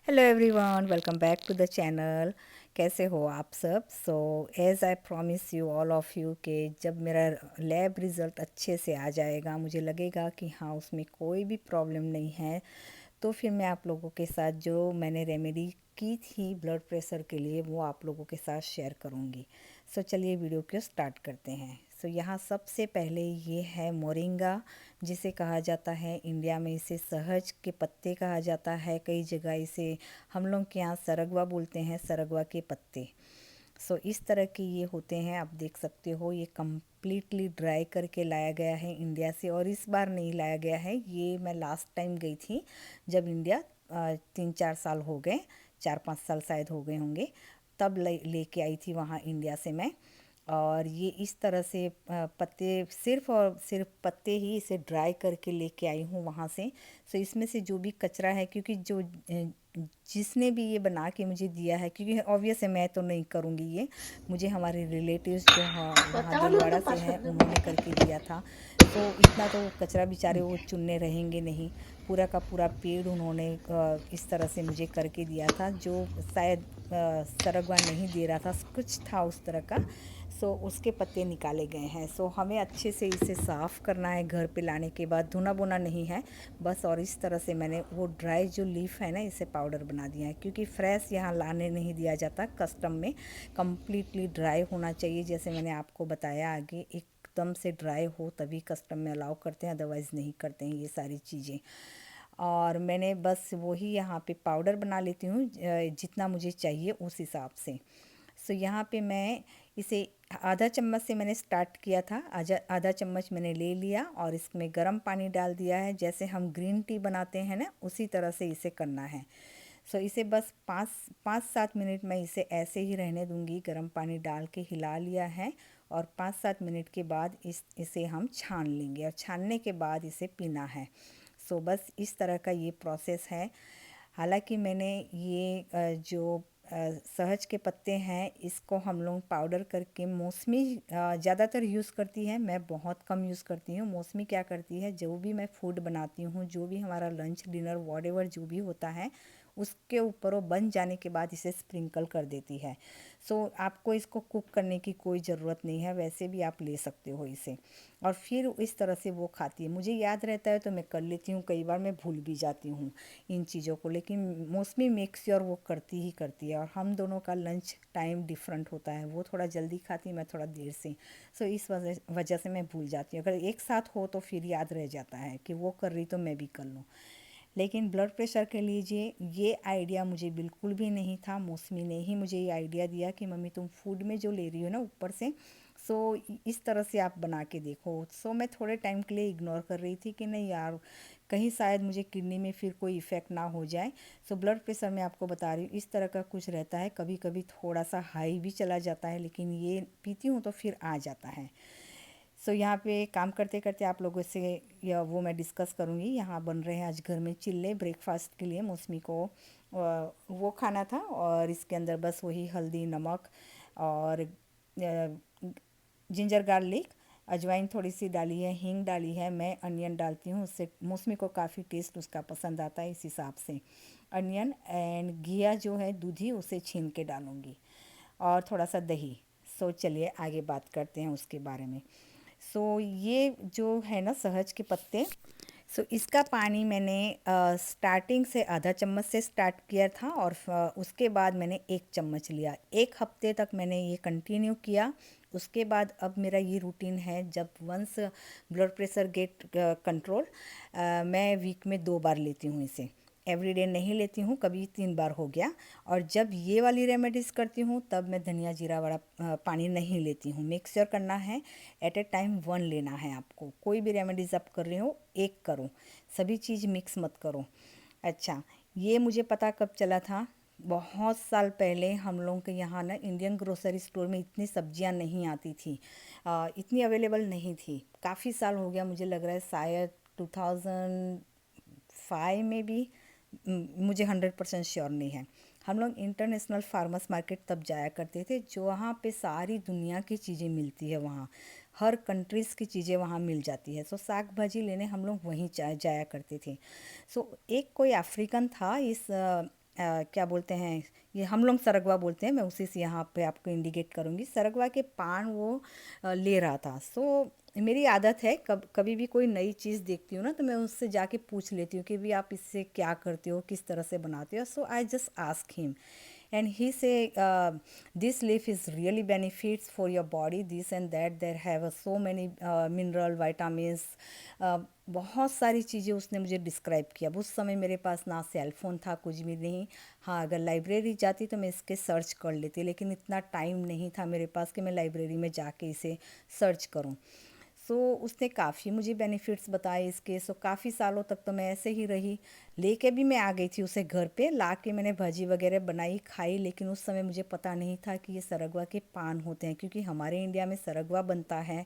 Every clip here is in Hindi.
Hello everyone, welcome back to the channel. कैसे हो आप सब? So as I promise you all of you कि जब मेरा लैब रिज़ल्ट अच्छे से आ जाएगा, मुझे लगेगा कि हाँ उसमें कोई भी प्रॉब्लम नहीं है, तो फिर मैं आप लोगों के साथ जो मैंने रेमेडी की थी ब्लड प्रेशर के लिए वो आप लोगों के साथ शेयर करूँगी। सो चलिए वीडियो को स्टार्ट करते हैं। सो यहाँ सबसे पहले ये है मोरिंगा, जिसे कहा जाता है इंडिया में इसे सहज के पत्ते कहा जाता है, कई जगह इसे हम लोग के यहाँ सरगवा बोलते हैं, सरगवा के पत्ते। सो इस तरह के ये होते हैं, आप देख सकते हो। ये कम्प्लीटली ड्राई करके लाया गया है इंडिया से, और इस बार नहीं लाया गया है, ये मैं लास्ट टाइम गई थी जब इंडिया 3-4 साल हो गए, 4-5 साल शायद हो गए होंगे, तब लेके आई थी वहाँ इंडिया से मैं। और ये इस तरह से पत्ते सिर्फ़ और सिर्फ पत्ते ही इसे ड्राई करके लेके आई हूँ वहाँ से। सो इसमें से जो भी कचरा है, क्योंकि जो जिसने भी ये बना के मुझे दिया है, क्योंकि ऑब्वियस है मैं तो नहीं करूँगी ये, मुझे हमारे रिलेटिव्स जो वहाँ बताओ ना तो दिलवाड़ा से हैं पासवर्ड उन्होंने करके दिया था। सो इतना तो कचरा बेचारे वो चुनने रहेंगे नहीं, पूरा का पूरा पेड़ उन्होंने इस तरह से मुझे करके दिया था, जो शायद सरगवा नहीं दे रहा था, कुछ था उस तरह का। सो उसके पत्ते निकाले गए हैं। सो हमें अच्छे से इसे साफ़ करना है घर पे लाने के बाद, धुना बुना नहीं है बस। और इस तरह से मैंने वो ड्राई जो लीफ है ना, इसे पाउडर बना दिया है, क्योंकि फ्रेश यहाँ लाने नहीं दिया जाता कस्टम में, कम्प्लीटली ड्राई होना चाहिए, जैसे मैंने आपको बताया आगे, एकदम से ड्राई हो तभी कस्टम में अलाउ करते हैं, अदरवाइज़ नहीं करते हैं ये सारी चीज़ें। और मैंने बस वही यहाँ पे पाउडर बना लेती हूँ जितना मुझे चाहिए उस हिसाब से। सो यहाँ पे मैं इसे आधा चम्मच से मैंने स्टार्ट किया था, आधा आधा चम्मच मैंने ले लिया और इसमें गर्म पानी डाल दिया है, जैसे हम ग्रीन टी बनाते हैं ना उसी तरह से इसे करना है। सो इसे बस 5-7 मिनट मैं इसे ऐसे ही रहने दूंगी, गर्म पानी डाल के हिला लिया है। और 5-7 मिनट के बाद इसे हम छान लेंगे, और छानने के बाद इसे पीना है। सो बस इस तरह का ये प्रोसेस है। हालांकि मैंने ये जो सहज के पत्ते हैं इसको हम लोग पाउडर करके, मौसमी ज़्यादातर यूज़ करती है, मैं बहुत कम यूज़ करती हूँ। मौसमी क्या करती है, जो भी मैं फूड बनाती हूँ, जो भी हमारा लंच डिनर वॉटेवर जो भी होता है, उसके ऊपर वो बन जाने के बाद इसे स्प्रिंकल कर देती है। सो आपको इसको कुक करने की कोई ज़रूरत नहीं है, वैसे भी आप ले सकते हो इसे। और फिर इस तरह से वो खाती है, मुझे याद रहता है तो मैं कर लेती हूँ, कई बार मैं भूल भी जाती हूँ इन चीज़ों को, लेकिन मोस्टली मेक श्योर वो करती ही करती है। और हम दोनों का लंच टाइम डिफरेंट होता है, वो थोड़ा जल्दी खाती है, मैं थोड़ा देर से। सो इस वजह से मैं भूल जाती हूँ, अगर एक साथ हो तो फिर याद रह जाता है कि वो कर रही तो मैं भी कर लूँ। लेकिन ब्लड प्रेशर के लीजिए ये आइडिया मुझे बिल्कुल भी नहीं था, मौसमी ने ही मुझे ये आइडिया दिया कि मम्मी तुम फूड में जो ले रही हो ना ऊपर से, सो इस तरह से आप बना के देखो। सो मैं थोड़े टाइम के लिए इग्नोर कर रही थी कि नहीं यार, कहीं शायद मुझे किडनी में फिर कोई इफ़ेक्ट ना हो जाए। सो ब्लड प्रेशर मैं आपको बता रही हूँ इस तरह का कुछ रहता है, कभी कभी थोड़ा सा हाई भी चला जाता है, लेकिन ये पीती हूँ तो फिर आ जाता है। सो यहाँ पे काम करते करते आप लोगों से या वो मैं डिस्कस करूँगी। यहाँ बन रहे हैं आज घर में चिल्ले ब्रेकफास्ट के लिए, मौसमी को वो खाना था, और इसके अंदर बस वही हल्दी नमक और जिंजर गार्लिक, अजवाइन थोड़ी सी डाली है, हींग डाली है, मैं अनियन डालती हूँ, उससे मौसमी को काफ़ी टेस्ट उसका पसंद आता है, इस हिसाब से अनियन एंड घिया जो है दूधी उसे छीन के डालूँगी, और थोड़ा सा दही। सो चलिए आगे बात करते हैं उसके बारे में। सो ये जो है ना सहज के पत्ते, सो इसका पानी मैंने स्टार्टिंग से आधा चम्मच से स्टार्ट किया था, और उसके बाद मैंने 1 चम्मच लिया, 1 हफ्ते तक मैंने ये कंटिन्यू किया। उसके बाद अब मेरा ये रूटीन है, जब once blood pressure get control, मैं वीक में 2 बार लेती हूँ इसे, एवरीडे नहीं लेती हूँ, कभी 3 बार हो गया। और जब ये वाली रेमेडीज़ करती हूँ तब मैं धनिया जीरा वाला पानी नहीं लेती हूँ। मेक श्योर करना है एट ए टाइम 1 लेना है आपको, कोई भी रेमेडीज़ आप कर रहे हो एक करो, सभी चीज़ मिक्स मत करो। अच्छा, ये मुझे पता कब चला था, बहुत साल पहले हम लोगों के यहाँ ना इंडियन ग्रोसरी स्टोर में इतनी सब्जियां नहीं आती थी, इतनी अवेलेबल नहीं थी, काफ़ी साल हो गया, मुझे लग रहा है शायद 2005 में भी, मुझे 100% श्योर नहीं है। हम लोग इंटरनेशनल फार्मर्स मार्केट तब जाया करते थे, जो वहाँ पे सारी दुनिया की चीज़ें मिलती है, वहाँ हर कंट्रीज़ की चीज़ें वहाँ मिल जाती है। सो साग भाजी लेने हम लोग वहीं जाया करते थे। सो एक कोई अफ्रीकन था इस क्या बोलते हैं, ये हम लोग सरगवा बोलते हैं, मैं उसी से यहाँ पे आपको इंडिकेट करूँगी। सरगवा के पान वो ले रहा था। सो मेरी आदत है, कभी भी कोई नई चीज़ देखती हूँ ना, तो मैं उससे जाके पूछ लेती हूँ कि भी आप इससे क्या करते हो, किस तरह से बनाते हो। So I just ask him and he say this leaf is really benefits for your body, this and that, there have so many mineral vitamins, बहुत सारी चीज़ें उसने मुझे डिस्क्राइब किया। उस समय मेरे पास ना सेल फ़ोन था, कुछ भी नहीं। हाँ, अगर लाइब्रेरी जाती तो मैं इसके सर्च कर लेती, लेकिन इतना टाइम नहीं था मेरे पास कि मैं लाइब्रेरी में जाके इसे सर्च करूं। सो उसने काफ़ी मुझे बेनिफिट्स बताए इसके। सो काफ़ी सालों तक तो मैं ऐसे ही रही। लेके भी मैं आ गई थी उसे घर पे, ला के मैंने भाजी वगैरह बनाई, खाई, लेकिन उस समय मुझे पता नहीं था कि ये सरगवा के पान होते हैं, क्योंकि हमारे इंडिया में सरगवा बनता है।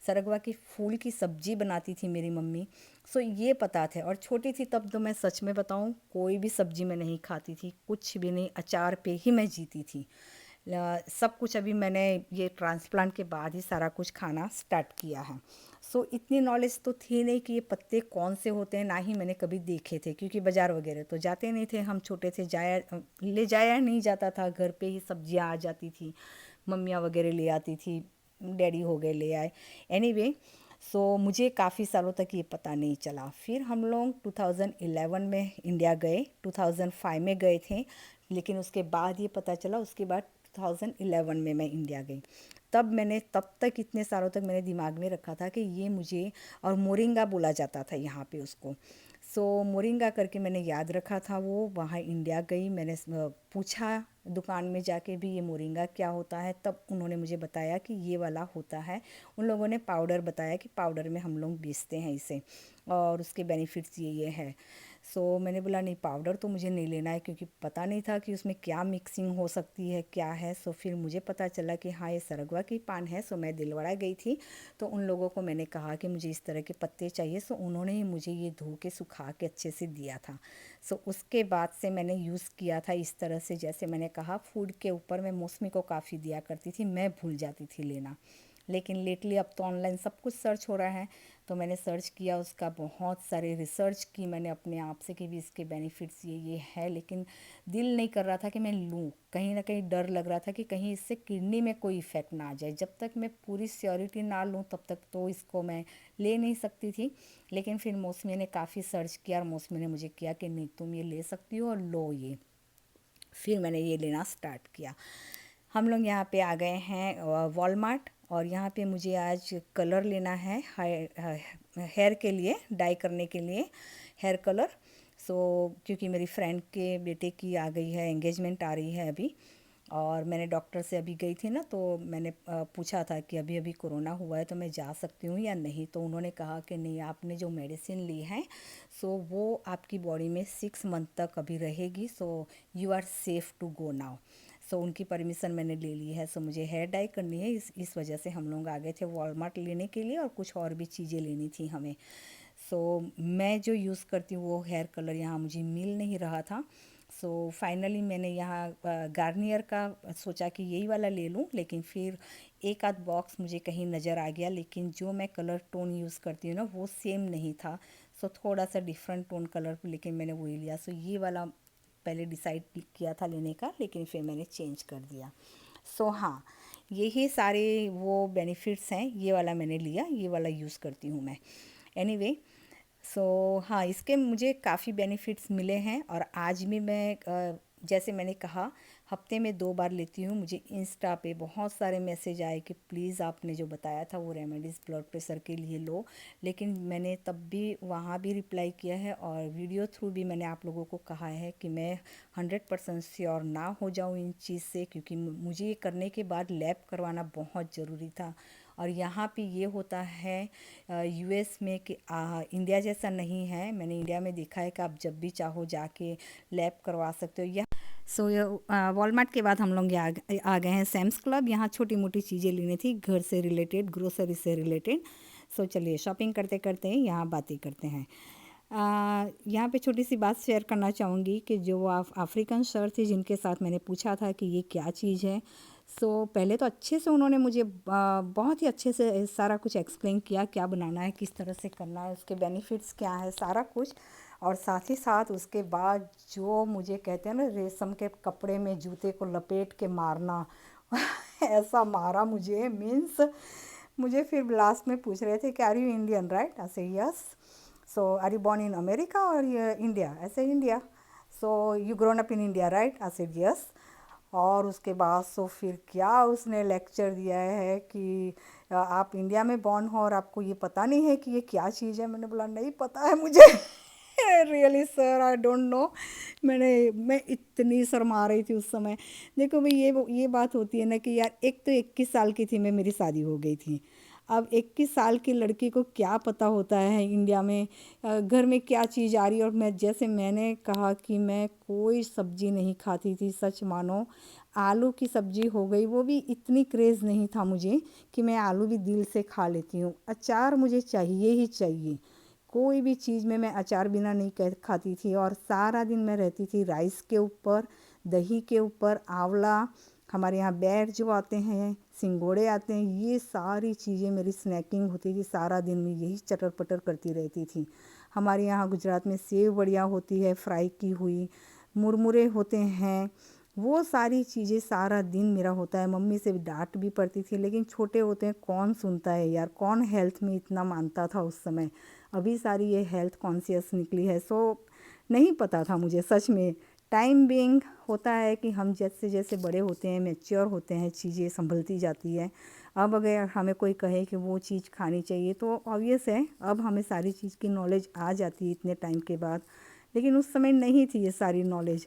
सरगवा की फूल की सब्जी बनाती थी मेरी मम्मी। सो ये पता थे। और छोटी थी तब तो मैं सच में बताऊँ, कोई भी सब्जी मैं नहीं खाती थी, कुछ भी नहीं, अचार पे ही मैं जीती थी। सब कुछ अभी मैंने ये ट्रांसप्लांट के बाद ही सारा कुछ खाना स्टार्ट किया है। सो इतनी नॉलेज तो थी नहीं कि ये पत्ते कौन से होते हैं, ना ही मैंने कभी देखे थे, क्योंकि बाज़ार वगैरह तो जाते नहीं थे, हम छोटे थे, ले जाया नहीं जाता था, घर पे ही सब्जियां आ जाती थी, मम्मियाँ वगैरह ले आती थी, डैडी हो गए ले आए। एनीवे, सो मुझे काफ़ी सालों तक ये पता नहीं चला। फिर हम लोग 2011 में इंडिया गए, 2005 में गए थे, लेकिन उसके बाद ये पता चला, उसके बाद 2011 में मैं इंडिया गई। तब तक इतने सालों तक मैंने दिमाग में रखा था कि ये मुझे, और मोरिंगा बोला जाता था यहाँ पे उसको। सो मोरिंगा करके मैंने याद रखा था वो। वहाँ इंडिया गई, मैंने पूछा दुकान में जाके भी ये मोरिंगा क्या होता है, तब उन्होंने मुझे बताया कि ये वाला होता है। उन लोगों ने पाउडर बताया कि पाउडर में हम लोग बेचते हैं इसे, और उसके बेनिफिट्स ये है। सो मैंने बोला नहीं, पाउडर तो मुझे नहीं लेना है, क्योंकि पता नहीं था कि उसमें क्या मिक्सिंग हो सकती है, क्या है। सो फिर मुझे पता चला कि हाँ, ये सरगवा की पान है। सो मैं दिलवाड़ा गई थी, तो उन लोगों को मैंने कहा कि मुझे इस तरह के पत्ते चाहिए। सो उन्होंने ही मुझे ये धो के सुखा के अच्छे से दिया था। सो उसके बाद से मैंने यूज़ किया था इस तरह से। जैसे मैंने कहा, फूड के ऊपर मैं मौसमी को काफ़ी दिया करती थी, मैं भूल जाती थी लेना। लेकिन लेटली अब तो ऑनलाइन सब कुछ सर्च हो रहा है, तो मैंने सर्च किया, उसका बहुत सारे रिसर्च की मैंने अपने आप से कि भी इसके बेनिफिट्स ये है। लेकिन दिल नहीं कर रहा था कि मैं लूँ, कहीं ना कहीं डर लग रहा था कि कहीं इससे किडनी में कोई इफ़ेक्ट ना आ जाए। जब तक मैं पूरी श्योरिटी ना लूँ तब तक तो इसको मैं ले नहीं सकती थी। लेकिन फिर मौसमी ने काफ़ी सर्च किया, और मौसमी ने मुझे किया कि नहीं, तुम ये ले सकती हो, और लो ये। फिर मैंने ये लेना स्टार्ट किया। हम लोग यहाँ पे आ गए हैं वॉलमार्ट, और यहाँ पे मुझे आज कलर लेना है हेयर के लिए, डाई करने के लिए हेयर कलर। सो क्योंकि मेरी फ्रेंड के बेटे की आ गई है, एंगेजमेंट आ रही है अभी, और मैंने डॉक्टर से अभी गई थी ना, तो मैंने पूछा था कि अभी अभी कोरोना हुआ है तो मैं जा सकती हूँ या नहीं। तो उन्होंने कहा कि नहीं, आपने जो मेडिसिन ली है सो वो आपकी बॉडी में 6 मंथ तक अभी रहेगी, so you are safe to go now. So उनकी परमिशन मैंने ले ली है। सो मुझे हेयर डाई करनी है, इस वजह से हम लोग आ गए थे वॉलमार्ट लेने के लिए, और कुछ और भी चीज़ें लेनी थी हमें। सो मैं जो यूज़ करती हूँ वो हेयर कलर यहाँ मुझे मिल नहीं रहा था। सो फाइनली मैंने यहाँ गार्नियर का सोचा कि यही वाला ले लूँ, लेकिन फिर एक आध बॉक्स मुझे कहीं नज़र आ गया, लेकिन जो मैं कलर टोन यूज़ करती हूँ ना वो सेम नहीं था। सो थोड़ा सा डिफरेंट टोन कलर, लेकिन मैंने वही लिया। सो ये वाला पहले डिसाइड किया था लेने का, लेकिन फिर मैंने चेंज कर दिया। सो हाँ, यही सारे वो बेनिफिट्स हैं। ये वाला मैंने लिया, ये वाला यूज़ करती हूँ मैं। एनीवे, सो हाँ, इसके मुझे काफ़ी बेनिफिट्स मिले हैं। और आज भी मैं जैसे मैंने कहा, हफ्ते में 2 बार लेती हूँ। मुझे इंस्टा पे बहुत सारे मैसेज आए कि प्लीज़ आपने जो बताया था वो रेमेडीज़ ब्लड प्रेशर के लिए लो। लेकिन मैंने तब भी वहाँ भी रिप्लाई किया है, और वीडियो थ्रू भी मैंने आप लोगों को कहा है कि मैं 100% श्योर ना हो जाऊँ इन चीज़ से, क्योंकि मुझे ये करने के बाद लैब करवाना बहुत ज़रूरी था। और यहाँ पे ये होता है यूएस में कि इंडिया जैसा नहीं है। मैंने इंडिया में देखा है कि आप जब भी चाहो जाके लैब करवा सकते हो। या सो वॉलमार्ट के बाद हम लोग आ गए हैं सैम्स क्लब। यहाँ छोटी मोटी चीज़ें लेनी थी घर से रिलेटेड, ग्रोसरी से रिलेटेड। सो चलिए, शॉपिंग करते करते यहाँ बातें करते हैं। यहाँ पे छोटी सी बात शेयर करना चाहूँगी कि जो अफ्रीकन सर थे जिनके साथ मैंने पूछा था कि ये क्या चीज़ है, सो पहले तो अच्छे से उन्होंने मुझे बहुत ही अच्छे से सारा कुछ एक्सप्लेन किया, क्या बनाना है, किस तरह से करना है, उसके बेनिफिट्स क्या है, सारा कुछ। और साथ ही साथ उसके बाद जो मुझे कहते हैं ना रेशम के कपड़े में जूते को लपेट के मारना ऐसा मारा मुझे, मीन्स मुझे फिर लास्ट में पूछ रहे थे कि आर यू इंडियन राइट, ऐसे yes, so are you born in America और इंडिया, ऐसे India, so you grown up in India right, I said yes. और उसके बाद सो फिर क्या उसने लेक्चर दिया है कि आप इंडिया में बॉर्न हो और आपको ये पता नहीं है कि ये क्या चीज़ है। मैंने बोला नहीं पता है मुझे really sir I don't know. मैं इतनी शर्मा रही थी उस समय। देखो भाई ये बात होती है ना कि यार एक तो 21 साल की थी मैं, मेरी शादी हो गई थी। अब 21 साल की लड़की को क्या पता होता है इंडिया में घर में क्या चीज़ आ रही है। और मैंने कहा कि मैं कोई सब्ज़ी नहीं खाती थी, सच मानो। आलू की सब्ज़ी हो गई, वो भी इतनी क्रेज़ नहीं था मुझे कि मैं आलू भी दिल से खा लेती हूँ। अचार मुझे चाहिए ही चाहिए, कोई भी चीज़ में मैं अचार बिना नहीं खाती थी। और सारा दिन मैं रहती थी राइस के ऊपर, दही के ऊपर, आंवला, हमारे यहाँ बैर जो आते हैं, सिंगोड़े आते हैं, ये सारी चीज़ें मेरी स्नैकिंग होती थी। सारा दिन में यही चटर पटर करती रहती थी। हमारे यहाँ गुजरात में सेव बढ़िया होती है, फ्राई की हुई, मुरमुरे होते हैं, वो सारी चीज़ें सारा दिन मेरा होता है। मम्मी से डांट भी पड़ती थी, लेकिन छोटे होते हैं कौन सुनता है यार, कौन हेल्थ में इतना मानता था उस समय। अभी सारी ये हेल्थ कॉन्शियस निकली है, सो नहीं पता था मुझे सच में। टाइम बीइंग होता है कि हम जैसे जैसे बड़े होते हैं, मैच्योर होते हैं, चीज़ें संभलती जाती है। अब अगर हमें कोई कहे कि वो चीज़ खानी चाहिए तो ऑब्वियस है अब हमें सारी चीज़ की नॉलेज आ जाती है इतने टाइम के बाद, लेकिन उस समय नहीं थी ये सारी नॉलेज।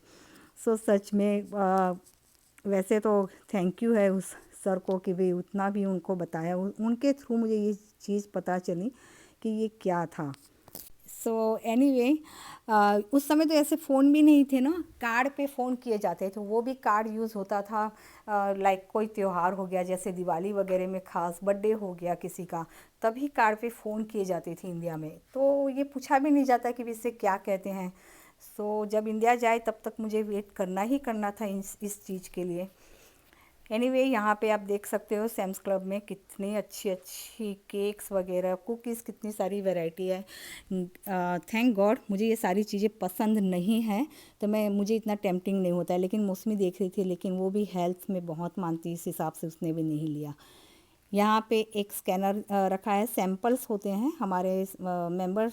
सो सच में वैसे तो थैंक यू है उस सर को कि भाई उतना भी उनको बताया, उनके थ्रू मुझे ये चीज़ पता चली कि ये क्या था। सो एनीवे उस समय तो ऐसे फ़ोन भी नहीं थे ना, कार्ड पे फ़ोन किए जाते थे। वो भी कार्ड यूज़ होता था लाइक कोई त्यौहार हो गया जैसे दिवाली वगैरह में, ख़ास बर्थडे हो गया किसी का, तभी कार्ड पे फ़ोन किए जाते थे इंडिया में। तो ये पूछा भी नहीं जाता कि इसे क्या कहते हैं। सो जब इंडिया जाए तब तक मुझे वेट करना ही करना था इस चीज़ के लिए। एनीवे यहाँ पे आप देख सकते हो सैम्स क्लब में कितनी अच्छी अच्छी केक्स वगैरह, कुकीज़, कितनी सारी वैरायटी है। थैंक गॉड मुझे ये सारी चीज़ें पसंद नहीं हैं, तो मुझे इतना टेम्पटिंग नहीं होता है। लेकिन मौसमी देख रही थी, लेकिन वो भी हेल्थ में बहुत मानती, इस हिसाब से उसने भी नहीं लिया। यहाँ पे एक स्कैनर रखा है, सैंपल्स होते हैं हमारे मेंबर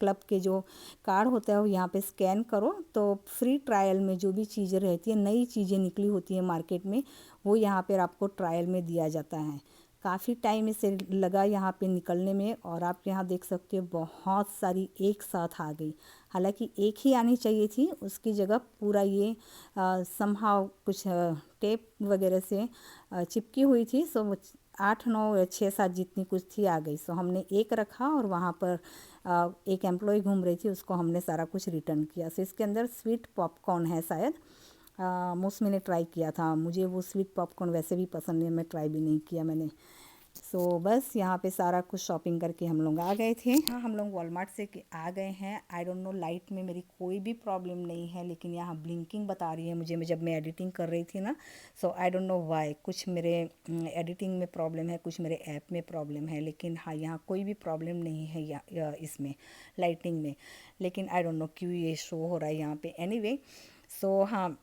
क्लब के जो कार्ड होता है वो यहाँ पे स्कैन करो तो फ्री ट्रायल में जो भी चीज़ें रहती है, नई चीज़ें निकली होती हैं मार्केट में, वो यहाँ पर आपको ट्रायल में दिया जाता है। काफ़ी टाइम इसे लगा यहाँ पे निकलने में, और आप यहाँ देख सकते हो बहुत सारी एक साथ आ गई। हालांकि एक ही आनी चाहिए थी, उसकी जगह पूरा ये समहाउ कुछ टेप वगैरह से चिपकी हुई थी। सो 8 9 6 7 जितनी कुछ थी आ गई। सो हमने एक रखा और वहाँ पर एक एम्प्लॉय घूम रही थी, उसको हमने सारा कुछ रिटर्न किया। सो इसके अंदर स्वीट पॉपकॉर्न है शायद, मोस्ट मैंने ट्राई किया था। मुझे वो स्वीट पॉपकॉर्न वैसे भी पसंद नहीं, मैं ट्राई भी नहीं किया मैंने। सो बस यहाँ पे सारा कुछ शॉपिंग करके हम लोग आ गए थे। हाँ हम लोग वॉलमार्ट से आ गए हैं। आई डोंट नो लाइट में मेरी कोई भी प्रॉब्लम नहीं है, लेकिन यहाँ ब्लिंकिंग बता रही है मुझे जब मैं एडिटिंग कर रही थी ना। सो आई डोंट नो वाई, कुछ मेरे एडिटिंग में प्रॉब्लम है, कुछ मेरे ऐप में प्रॉब्लम है, लेकिन हाँ यहाँ कोई भी प्रॉब्लम नहीं है इसमें लाइटिंग में। लेकिन आई डोंट नो क्यों ये शो हो रहा है यहाँ पे। एनीवे सो हाँ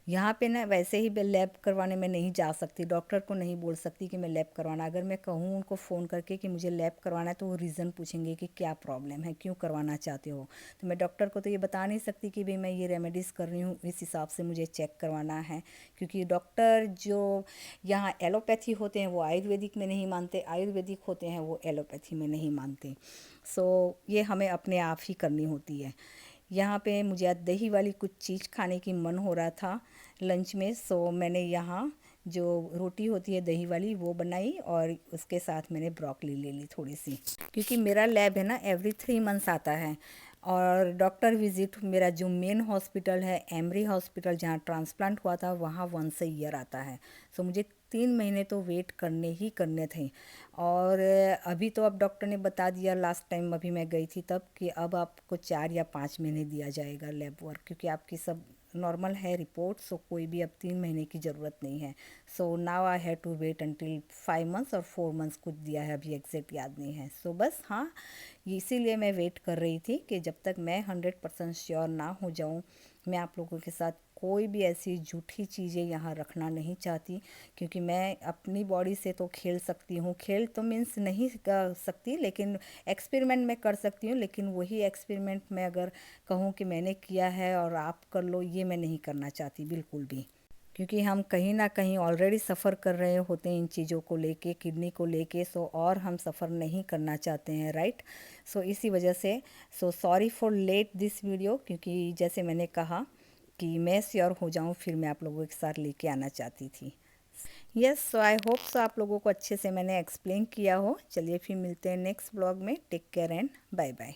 यहाँ पे ना वैसे ही मैं लैब करवाने में नहीं जा सकती, डॉक्टर को नहीं बोल सकती कि मैं लैब करवाना। अगर मैं कहूँ उनको फ़ोन करके कि मुझे लैब करवाना है तो वो रीज़न पूछेंगे कि क्या प्रॉब्लम है, क्यों करवाना चाहते हो। तो मैं डॉक्टर को तो ये बता नहीं सकती कि भाई मैं ये रेमेडीज़ कर रही हूँ, इस हिसाब से मुझे चेक करवाना है। क्योंकि डॉक्टर जो यहाँ एलोपैथी होते हैं वो आयुर्वेदिक में नहीं मानते, आयुर्वेदिक होते हैं वो एलोपैथी में नहीं मानते। सो ये हमें अपने आप ही करनी होती है। यहाँ पे मुझे आज दही वाली कुछ चीज़ खाने की मन हो रहा था लंच में। सो मैंने यहाँ जो रोटी होती है दही वाली वो बनाई, और उसके साथ मैंने ब्रोकली ले ली थोड़ी सी। क्योंकि मेरा लैब है ना एवरी 3 मंथ्स आता है, और डॉक्टर विज़िट मेरा जो मेन हॉस्पिटल है एमरी हॉस्पिटल जहाँ ट्रांसप्लांट हुआ था वहाँ 1 ईयर आता है। सो मुझे 3 महीने तो वेट करने ही करने थे। और अभी तो अब डॉक्टर ने बता दिया लास्ट टाइम अभी मैं गई थी तब कि अब आपको 4 या 5 महीने दिया जाएगा लैब वर्क, क्योंकि आपकी सब नॉर्मल है रिपोर्ट, सो कोई भी अब 3 महीने की ज़रूरत नहीं है। So now I have to wait until 5 months और 4 मंथ्स कुछ दिया है, अभी एग्जैक्ट याद नहीं है। सो बस हाँ, इसीलिए मैं वेट कर रही थी कि जब तक मैं 100% श्योर ना हो जाऊँ, मैं आप लोगों के साथ कोई भी ऐसी झूठी चीज़ें यहाँ रखना नहीं चाहती, क्योंकि मैं अपनी बॉडी से तो खेल सकती हूँ, खेल तो मीन्स नहीं कर सकती, लेकिन एक्सपेरिमेंट मैं कर सकती हूँ, लेकिन वही एक्सपेरिमेंट मैं अगर कहूँ कि मैंने किया है और आप कर लो, ये मैं नहीं करना चाहती बिल्कुल भी। क्योंकि हम कहीं ना कहीं ऑलरेडी सफ़र कर रहे होते हैं इन चीज़ों को लेके, किडनी को लेके, सो और हम सफ़र नहीं करना चाहते हैं, राइट। सो इसी वजह से, so sorry for let this video, क्योंकि जैसे मैंने कहा कि मैं श्योर हो जाऊं फिर मैं आप लोगों के साथ लेके आना चाहती थी। Yes, so I hope so आप लोगों को अच्छे से मैंने एक्सप्लेन किया हो। चलिए फिर मिलते हैं नेक्स्ट ब्लॉग में। Take care and bye bye.